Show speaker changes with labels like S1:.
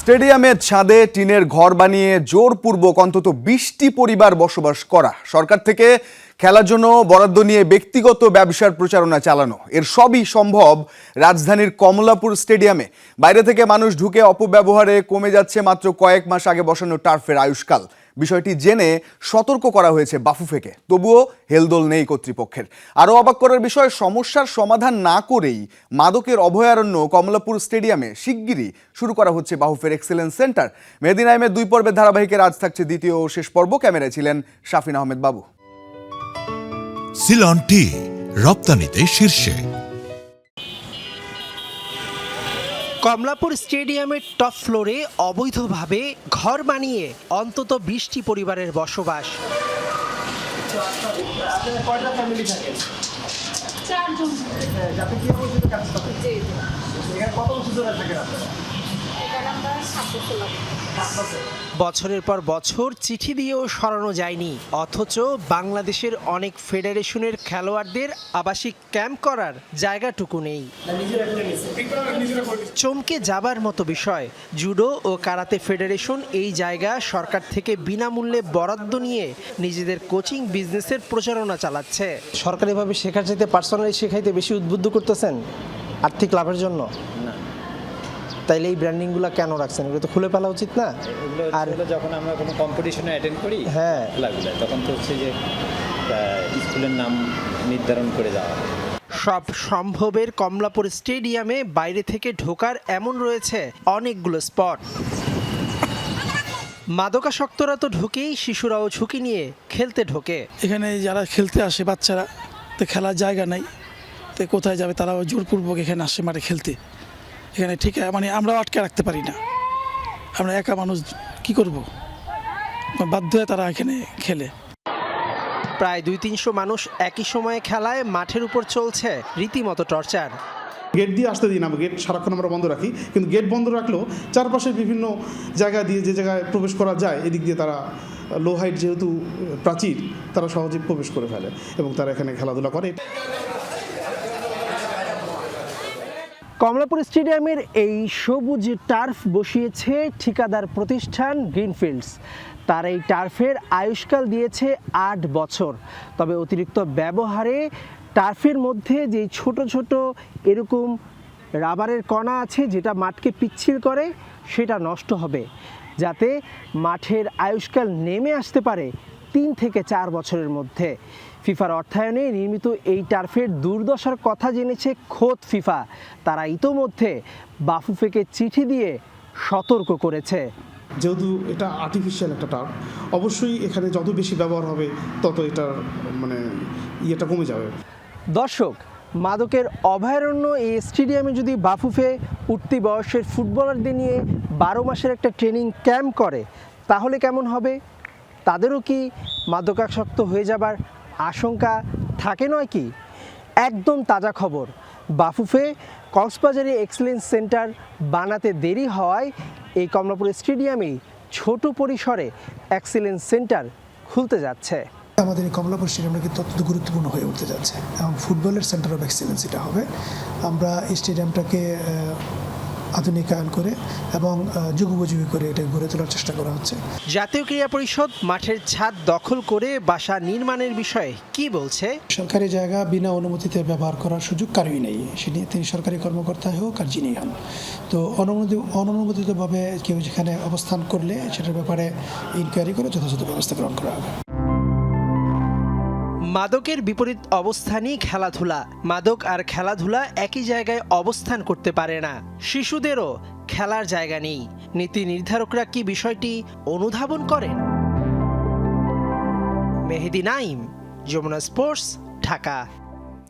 S1: স্টেডিয়ামের ছাদে টিনের ঘর বানিয়ে জোরপূর্বক অন্তত 20টি পরিবার বসবাস করা, সরকার থেকে খেলার জন্য বরাদ্দ নিয়ে ব্যক্তিগত ব্যবসার প্রচারণা চালানো, এর সবই সম্ভব রাজধানীর কমলাপুর স্টেডিয়ামে। বাইরে থেকে মানুষ ঢুকে অপব্যবহারে কমে যাচ্ছে মাত্র কয়েক মাস আগে বসানো টার্ফের আয়ুষ্কাল। বিষয়টি জেনে সতর্ক করা হয়েছে বাফুফেকে, তবুও হেলদোল নেই কর্তৃপক্ষের। আরও অবাক করার বিষয়, সমস্যার সমাধান না করেই মাদকের অভয়ারণ্য কমলাপুর স্টেডিয়ামে শিগগিরই শুরু করা হচ্ছে বাফুফের এক্সেলেন্স সেন্টার। মেহেদী নাইমের 2 পর্বের ধারাবাহিকের আজ থাকছে দ্বিতীয় ও শেষ পর্ব। ক্যামেরায় ছিলেন শাফিন আহমেদ বাবু।
S2: সিলন টি রপ্তানিতে শীর্ষে।
S3: কমলাপুর স্টেডিয়ামের টপ ফ্লোরে অবৈধভাবে ঘর বানিয়ে অন্তত 20টি পরিবারের বসবাস। বছরের পর বছর চিঠি দিয়েও সরানো যায়নি, অথচ বাংলাদেশের অনেক ফেডারেশনের খেলোয়াড়দের আবাসিক ক্যাম্প করার জায়গাটুকু নেই। চমকে যাবার মতো বিষয়, জুডো ও কারাতে ফেডারেশন এই জায়গা সরকার থেকে বিনামূল্যে বরাদ্দ নিয়ে নিজেদের কোচিং বিজনেসের প্রচারণা চালাচ্ছে।
S4: সরকারিভাবে শেখার চাইতে পার্সোনালি শেখাইতে বেশি উদ্বুদ্ধ করতেছেন আর্থিক লাভের জন্য। না, তাইলে এই ব্র্যান্ডিংগুলো কেন রাখছেন? এগুলো তো খুলে ফেলা উচিত না।
S5: আর যখন আমরা কোনো কম্পিটিশনে অ্যাটেন্ড করি,
S4: হ্যাঁ,
S5: তখন তো হচ্ছে যে স্কুলের নাম নির্ধারণ করে দেওয়া হয়।
S3: সব সম্ভবের কমলাপুর স্টেডিয়ামে বাইরে থেকে ঢোকার এমন রয়েছে অনেকগুলো স্পট। মাদকাসক্তরা তো ঢুকেই, শিশুরাও ঝুঁকি নিয়ে খেলতে ঢোকে।
S6: এখানে যারা খেলতে আসে বাচ্চারা, তো খেলার জায়গা নাই, তো কোথায় যাবে? তারা জোরপূর্বক এখানে আসে মাঠে খেলতে। এখানে ঠিক মানে আমরাও আটকে রাখতে পারি না, আমরা একা মানুষ কি করব, বাধ্য হয়ে তারা এখানে খেলে।
S3: প্রায় 200-300 মানুষ একই সময়ে খেলায় মাঠের উপর চলছে রীতিমতো টর্চার।
S7: গেট দিয়ে আসতে দিই না, গেট সারাক্ষণ আমরা বন্ধ রাখি, কিন্তু গেট বন্ধ রাখলেও চারপাশের বিভিন্ন জায়গা দিয়ে যে জায়গায় প্রবেশ করা যায় এদিক দিয়ে তারা লো হাইট, যেহেতু প্রাচীর, তারা সহজে প্রবেশ করে ফেলে এবং তারা এখানে খেলাধুলা করে।
S3: কমলাপুর স্টেডিয়ামের এই সবুজ টার্ফ বসিয়েছে ঠিকাদার প্রতিষ্ঠান গ্রিনফিল্ডস। তার এই টার্ফের আয়ুষ্কাল দিয়েছে 8 বছর। তবে অতিরিক্ত ব্যবহারে টার্ফের মধ্যে যে ছোট ছোট এরকম রাবারের কণা আছে, যেটা মাঠকে পিচ্ছিল করে, সেটা নষ্ট হবে, যাতে মাঠের আয়ুষ্কাল নেমে আসতে পারে 3 থেকে 4 বছরের মধ্যে। ফিফার অর্থায়নে নির্মিত এই টার্ফের দুর্দশার কথা জেনেছে খোদ ফিফা। তারা ইতোমধ্যে বাফুফেকে চিঠি দিয়ে সতর্ক করেছে।
S7: যেহেতু এটা আর্টিফিশিয়াল একটা টার্ফ, অবশ্যই এখানে যত বেশি ব্যবহার হবে তত এটার ইয়েটা কমে যাবে।
S3: দর্শক, মাদকের অভয়ারণ্য এই স্টেডিয়ামে যদি বাফুফে উঠতি বয়সের ফুটবলারদের নিয়ে 12 মাসের একটা ট্রেনিং ক্যাম্প করে, তাহলে কেমন হবে? তাদেরও কি মাদকাসক্ত হয়ে যাবার আশঙ্কা থাকে নয় কি? একদম তাজা খবর, বাফুফে কক্সবাজারে এক্সেলেন্স সেন্টার বানাতে দেরি হওয়ায় এই কমলাপুর স্টেডিয়ামেই ছোট পরিসরে এক্সেলেন্স সেন্টার খুলতে যাচ্ছে।
S8: আমাদের এই কমলাপুর স্টেডিয়ামটা কিন্তু অত্যন্ত গুরুত্বপূর্ণ হয়ে উঠতে যাচ্ছে এবং ফুটবলের সেন্টার অফ এক্সেলেন্স এটা হবে। আমরা এই স্টেডিয়ামটাকে আধুনিকায়ন করে এবং যুগোপযোগী করে এটা গড়ে তোলার চেষ্টা করা হচ্ছে।
S3: জাতীয় ক্রীড়া পরিষদ মাঠের ছাদ দখল করে বাসা নির্মাণের বিষয়ে কি বলছে?
S8: সরকারি জায়গা বিনা অনুমতিতে ব্যবহার করার সুযোগ কারোই নেই, সেটি তিনি সরকারি কর্মকর্তা হোক আর যিনি হন। তো অননুমোদিতভাবে কেউ যেখানে অবস্থান করলে সেটার ব্যাপারে ইনকোয়ারি করে যথাযথ ব্যবস্থা গ্রহণ করা হবে।
S3: মাদকের বিপরীত অবস্থানই খেলাধুলা। মাদক আর খেলাধুলা একই জায়গায় অবস্থান করতে পারে না। শিশুদেরও খেলার জায়গা নেই। নীতি নির্ধারকরা কি বিষয়টি অনুধাবন করেন? মেহেদী নাইম, যমুনা স্পোর্টস, ঢাকা।